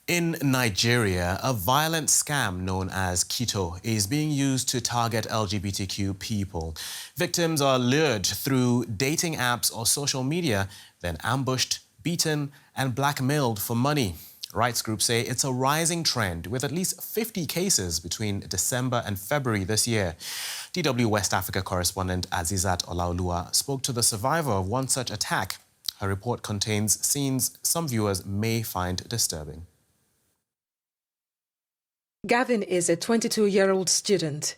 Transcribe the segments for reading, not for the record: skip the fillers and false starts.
In Nigeria, a violent scam known as kito is being used to target LGBTQ people. Victims are lured through dating apps or social media, then ambushed, beaten, and blackmailed for money. Rights groups say it's a rising trend, with at least 50 cases between December and February this year. DW West Africa correspondent Azizat Olaoluwa spoke to the survivor of one such attack. Her report contains scenes some viewers may find disturbing. Gavin is a 22-year-old student.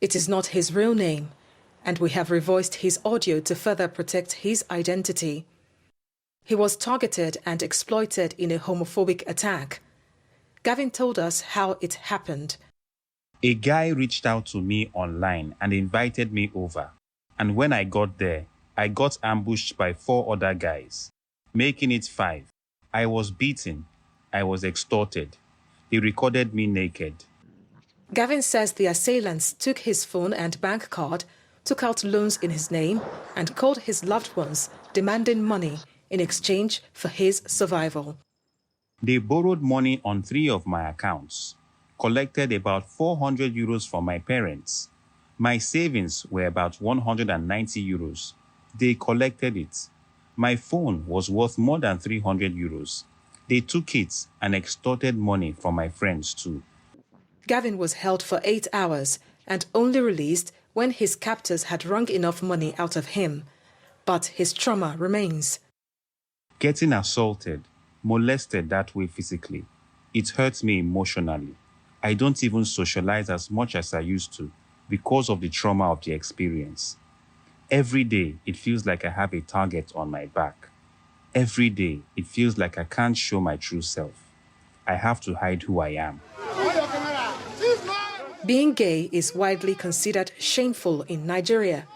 It is not his real name, and we have revoiced his audio to further protect his identity. He was targeted and exploited in a homophobic attack. Gavin told us how it happened. A guy reached out to me online and invited me over. And when I got there, I got ambushed by 4 other guys, making it 5. I was beaten. I was extorted. He recorded me naked. Gavin says the assailants took his phone and bank card, took out loans in his name, and called his loved ones, demanding money in exchange for his survival. They borrowed money on 3 of my accounts, collected about 400 euros from my parents. My savings were about 190 euros. They collected it. My phone was worth more than 300 euros. They took it and extorted money from my friends too. Gavin was held for 8 hours and only released when his captors had wrung enough money out of him. But his trauma remains. Getting assaulted, molested that way physically, it hurts me emotionally. I don't even socialize as much as I used to because of the trauma of the experience. Every day, it feels like I have a target on my back. Every day, it feels like I can't show my true self. I have to hide who I am. Being gay is widely considered shameful in Nigeria.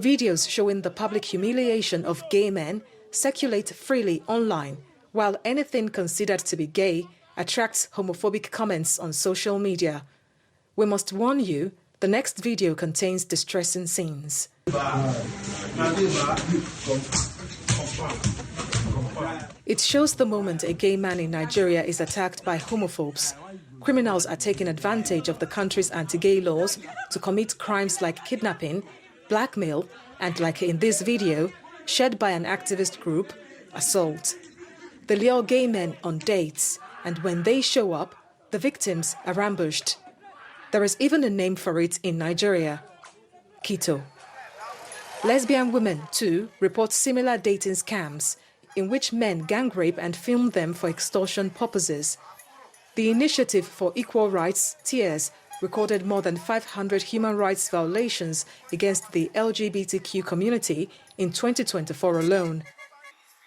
Videos showing the public humiliation of gay men circulate freely online, while anything considered to be gay attracts homophobic comments on social media. We must warn you, the next video contains distressing scenes. It shows the moment a gay man in Nigeria is attacked by homophobes. Criminals are taking advantage of the country's anti-gay laws to commit crimes like kidnapping, blackmail, and, like in this video, shared by an activist group, assault. They lure gay men on dates, and when they show up, the victims are ambushed. There is even a name for it in Nigeria: kito. Lesbian women, too, report similar dating scams in which men gang rape and film them for extortion purposes. The Initiative for Equal Rights, TIERS, recorded more than 500 human rights violations against the LGBTQ community in 2024 alone.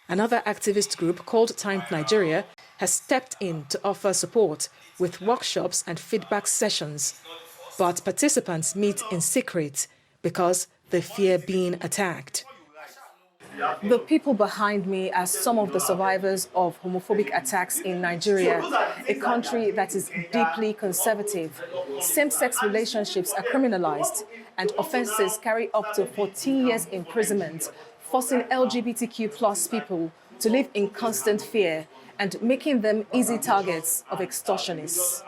Another activist group called Time Nigeria has stepped in to offer support with workshops and feedback sessions. But participants meet in secret because they fear being attacked. The people behind me are some of the survivors of homophobic attacks in Nigeria, a country that is deeply conservative. Same-sex relationships are criminalized, and offenses carry up to 14 years imprisonment, forcing LGBTQ+ people to live in constant fear and making them easy targets of extortionists.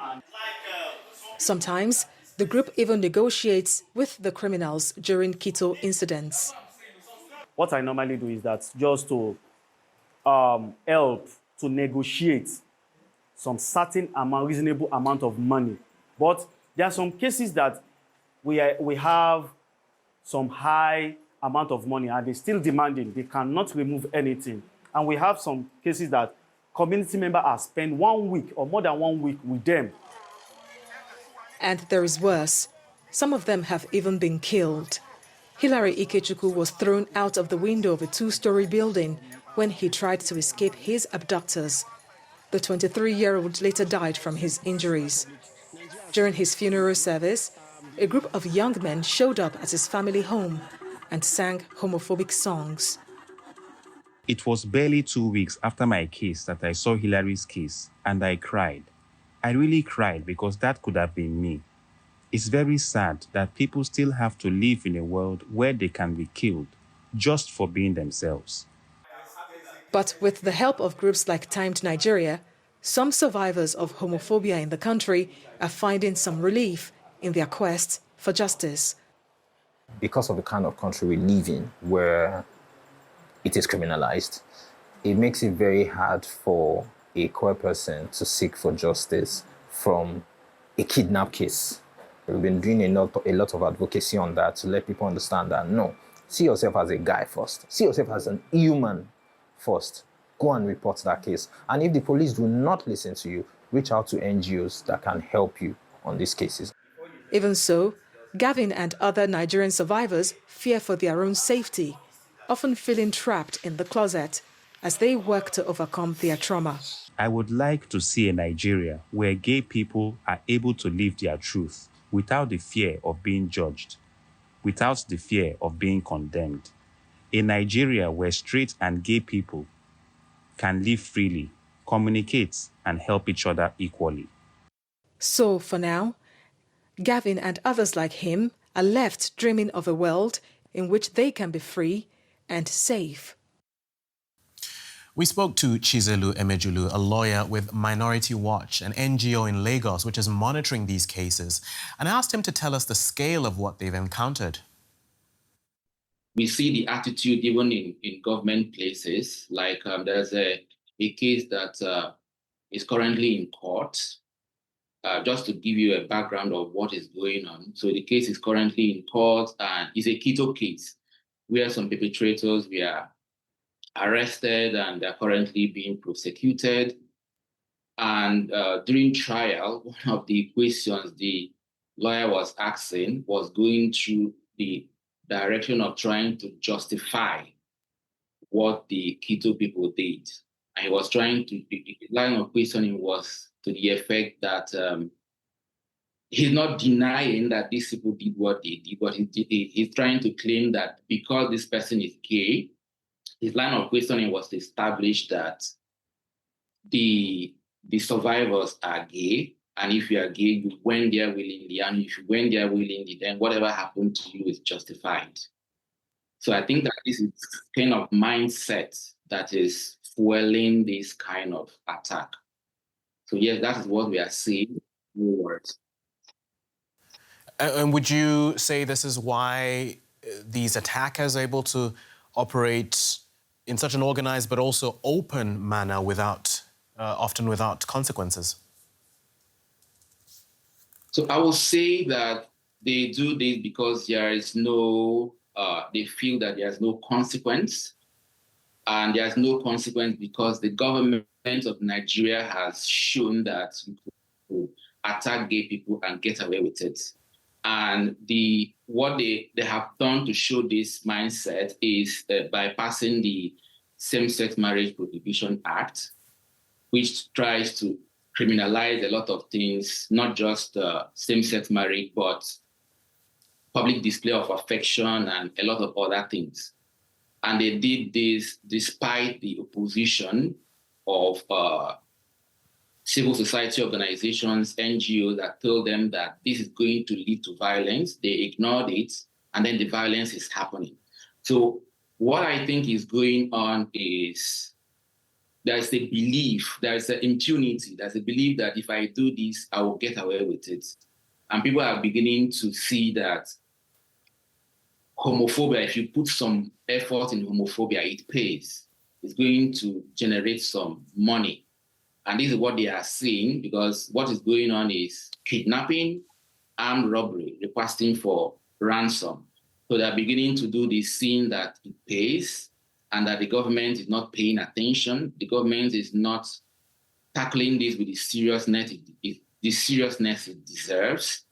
Sometimes, the group even negotiates with the criminals during kito incidents. What I normally do is that just to help to negotiate some certain amount, reasonable amount of money. But there are some cases that we have some high amount of money and they're still demanding. They cannot remove anything. And we have some cases that community members have spent 1 week or more than 1 week with them. And there is worse. Some of them have even been killed. Hilary Ikechukwu was thrown out of the window of a 2-story building when he tried to escape his abductors. The 23-year-old later died from his injuries. During his funeral service, a group of young men showed up at his family home and sang homophobic songs. It was barely 2 weeks after my case that I saw Hilary's case, and I cried. I really cried because that could have been me. It's very sad that people still have to live in a world where they can be killed just for being themselves. But with the help of groups like Timed Nigeria, Some survivors of homophobia in the country are finding some relief in their quest for justice. Because of the kind of country we live in, where it is criminalized, it makes it very hard for a queer person to seek for justice from a kidnap case. We've been doing a lot of advocacy on that to let people understand that, no, see yourself as a guy first. See yourself as an human first. Go and report that case. And if the police do not listen to you, reach out to NGOs that can help you on these cases. Even so, Gavin and other Nigerian survivors fear for their own safety, often feeling trapped in the closet as they work to overcome their trauma. I would like to see a Nigeria where gay people are able to live their truth without the fear of being judged, without the fear of being condemned. A Nigeria where straight and gay people can live freely, communicate, and help each other equally. So, for now, Gavin and others like him are left dreaming of a world in which they can be free and safe. We spoke to Chizelu Emejulu, a lawyer with Minority Watch, an NGO in Lagos which is monitoring these cases, and asked him to tell us the scale of what they've encountered. We see the attitude even in government places, like there's a case that is currently in court. Just to give you a background of what is going on. So the case is currently in court and it's a kito case where some perpetrators were arrested and they're currently being prosecuted. And during trial, one of the questions the lawyer was asking was going through the direction of trying to justify what the kito people did. And he was trying to, the line of questioning was to the effect that he's not denying that these people did what they did, but he's trying to claim that because this person is gay, his line of questioning was to establish that the survivors are gay, and if you are gay, you went there willingly, and if you went there willingly, then whatever happened to you is justified. So I think that this is kind of mindset that is fueling this kind of attack. So yes, that is what we are seeing. And would you say this is why these attackers are able to operate in such an organized but also open manner without, often without consequences? So I will say that they do this because there is no, they feel that there's no consequence. And there's no consequence because the government of Nigeria has shown that you could attack gay people and get away with it. And what they have done to show this mindset is by passing the Same-Sex Marriage Prohibition Act, which tries to criminalize a lot of things, not just same-sex marriage, but public display of affection and a lot of other things. And they did this despite the opposition of civil society organizations, NGOs that told them that this is going to lead to violence. They ignored it, and then the violence is happening. So what I think is going on is there's a belief, there's an impunity, there's a belief that if I do this, I will get away with it. And people are beginning to see that homophobia, if you put some effort in homophobia, it pays. It's going to generate some money. And this is what they are seeing, because what is going on is kidnapping, armed robbery, requesting for ransom. So they're beginning to do this, seeing that it pays and that the government is not paying attention. The government is not tackling this with the seriousness it deserves.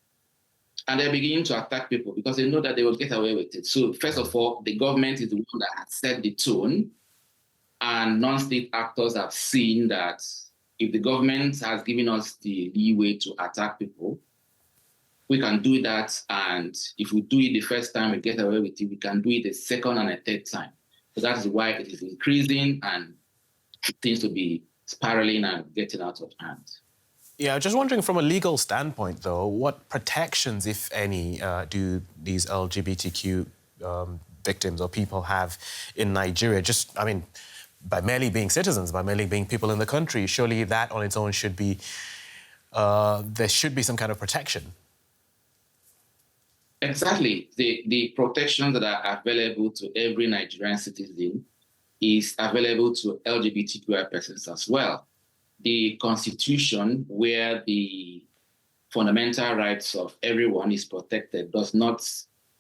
And they're beginning to attack people because they know that they will get away with it. So first of all, the government is the one that has set the tone, and non-state actors have seen that if the government has given us the leeway to attack people, we can do that. And if we do it the first time we get away with it, we can do it a second and a third time. So that's why it is increasing and it seems to be spiraling and getting out of hand. Yeah, just wondering from a legal standpoint, though, what protections, if any, do these LGBTQ victims or people have in Nigeria? Just, I mean, by merely being citizens, by merely being people in the country. Surely that on its own should be, there should be some kind of protection. Exactly. The protections that are available to every Nigerian citizen is available to LGBTQI persons as well. The Constitution, where the fundamental rights of everyone is protected, does not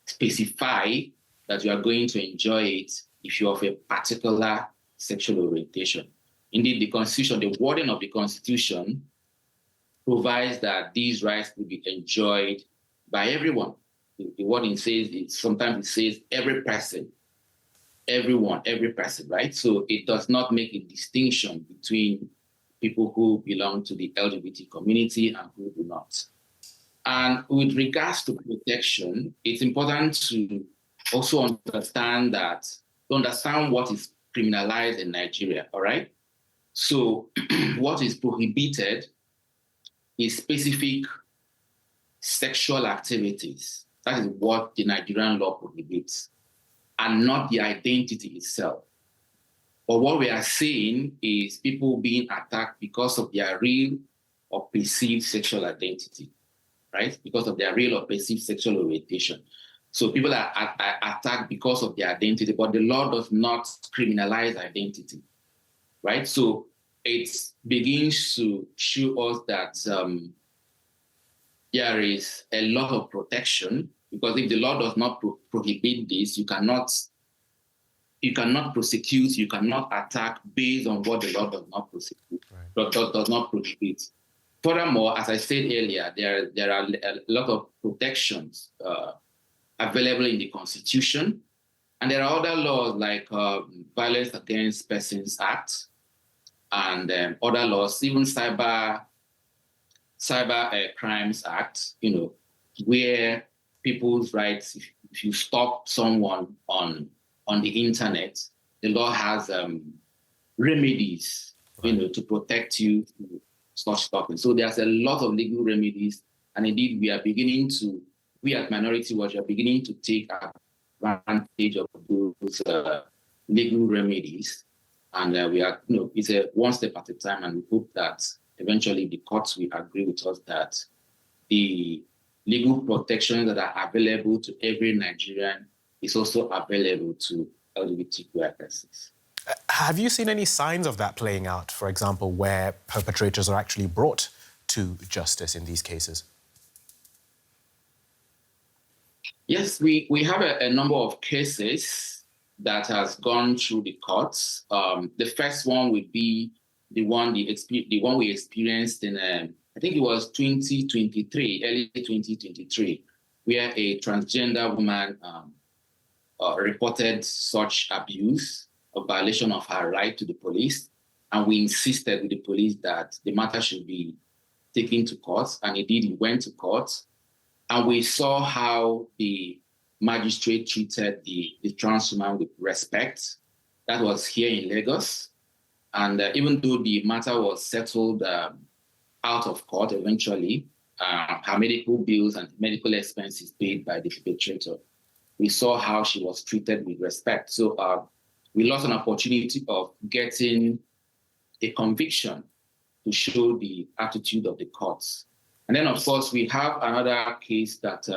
specify that you are going to enjoy it if you're of a particular sexual orientation. Indeed, the Constitution, the wording of the Constitution provides that these rights will be enjoyed by everyone. The wording says, sometimes it says every person, everyone, every person, right? So it does not make a distinction between people who belong to the LGBT community and who do not. And with regards to protection, it's important to also understand what is criminalized in Nigeria, all right? So what is prohibited is specific sexual activities. That is what the Nigerian law prohibits, and not the identity itself. But what we are seeing is people being attacked because of their real or perceived sexual identity, right? Because of their real or perceived sexual orientation. So people are attacked because of their identity, but the law does not criminalize identity, right? So it begins to show us that there is a lot of protection, because if the law does not prohibit this, you cannot prosecute, you cannot attack based on what the law does not prosecute, right. does not prohibit. Furthermore, as I said earlier, there are a lot of protections available in the Constitution, and there are other laws like Violence Against Persons Act and other laws, even Cyber Crimes Act, where people's rights, if you stop someone on the internet, the law has remedies, to protect you from such stopping. So there's a lot of legal remedies, and indeed we at Minority Watch are beginning to take advantage of those legal remedies, and we are, it's a one step at a time, and we hope that eventually the courts will agree with us that the legal protections that are available to every Nigerian is also available to LGBTQI persons. Have you seen any signs of that playing out, for example, where perpetrators are actually brought to justice in these cases? Yes, we have a number of cases that has gone through the courts. The first one would be the one we experienced in, I think it was 2023, early 2023, where a transgender woman reported such abuse, a violation of her right to the police, and we insisted with the police that the matter should be taken to court, and indeed it went to court, and we saw how the magistrate treated the trans woman with respect. That was here in Lagos, and even though the matter was settled out of court eventually, her medical bills and medical expenses paid by the perpetrator, we saw how she was treated with respect. So we lost an opportunity of getting a conviction to show the attitude of the courts. And then, of course, we have another case that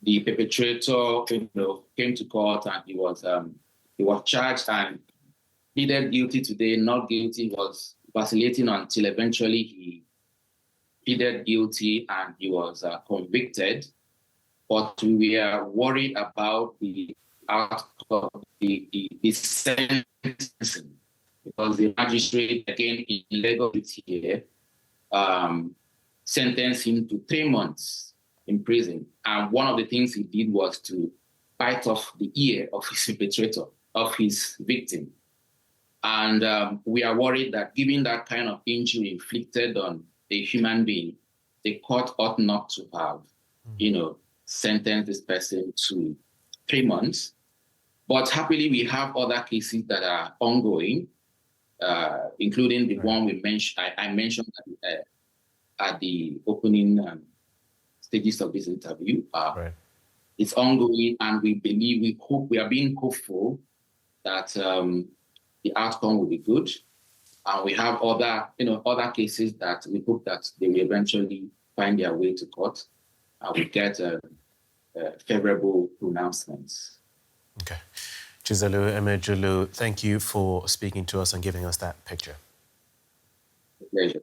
the perpetrator came to court, and he was charged and pleaded guilty today, not guilty, was vacillating until eventually he pleaded guilty and he was convicted. But we are worried about the outcome of the sentencing, because the magistrate, again in Lagos here, sentenced him to 3 months in prison. And one of the things he did was to bite off the ear of his perpetrator, of his victim. And we are worried that given that kind of injury inflicted on a human being, the court ought not to have, sentence this person to 3 months. But happily, we have other cases that are ongoing, including the one I mentioned at the opening stages of this interview. It's ongoing, and we are being hopeful that the the outcome will be good. And we have other cases that we hope that they will eventually find their way to court and we get favorable pronouncements. Okay. Chizalu Emejulu, thank you for speaking to us and giving us that picture. Pleasure.